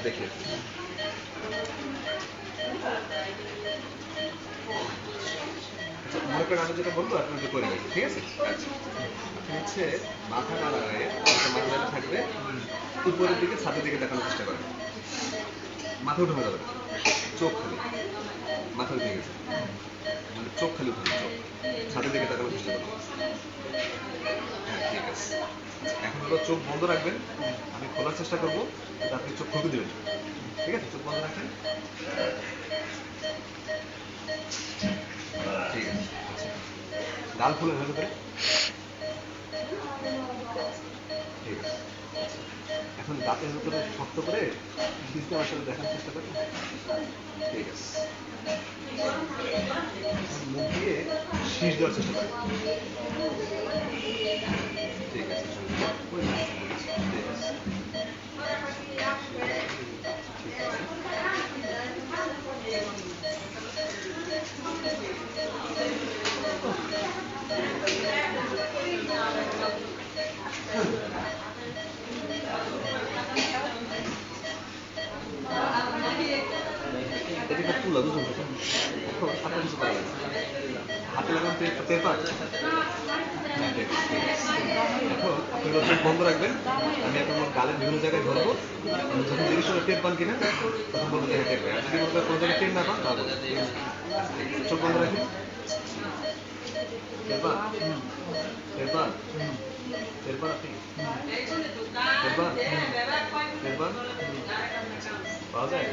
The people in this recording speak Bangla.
দেখি। আচ্ছা, মনে করেন আমি যেটা বলবো আপনি ওটা করে নেবেন, ঠিক আছে? আচ্ছা, আপনি হচ্ছে মাথা না লাগায়ে মাথা যেটা থাকবে উপরের দিকে, ছাদের দিকে দেখানোর চেষ্টা করেন। মাথা উঠানো যাবে না, চোখ খালি, মাথা উঠে গেছে, মানে চোখ খালি উঠানো, চোখ ছাদের দিকে তাকানোর চেষ্টা করুন। হ্যাঁ, ঠিক আছে। এখন হলো চোখ বন্ধ রাখবেন, আমি খোলার চেষ্টা করবো, কিন্তু আপনি চোখ খুলতে দেবেন, ঠিক আছে? চোখ বন্ধ রাখেন। ঠিক আছে। আচ্ছা, গাল খুলে ভালো করে। ঠিক আছে। আচ্ছা, এখন দাঁতের ভিতরে শক্ত করে সিস্টেম আসলে দেখার চেষ্টা করেন। ঠিক আছে। এখন মুখ দিয়ে শীষ দেওয়ার চেষ্টা করেন। ঠিক আছে। ওই যে, ঠিক আছে। ঠিক আছে। এদিকে তুলা দুজন এখন আপনার কিছু করা লাগবে না। হাতে লাগান পেপার। হ্যাঁ, ঠিক আছে, ঠিক আছে। এখন আপনি হলো চোখ বন্ধ রাখবেন, আমি এখন আমার গালের বিভিন্ন জায়গায় ধরবো, আমি যখন জিজ্ঞেস করে টের পান কিনা তখন বলবো যে হ্যাঁ টের পাই। আর যদি মনে করেন কোনো জায়গায় টের না পান তাহলে বলবেন, ঠিক আছে? চোখ বন্ধ রাখেন। টের পান? টের পান? টের পান আপনি? টের পান? টের পান? পাওয়া যায়?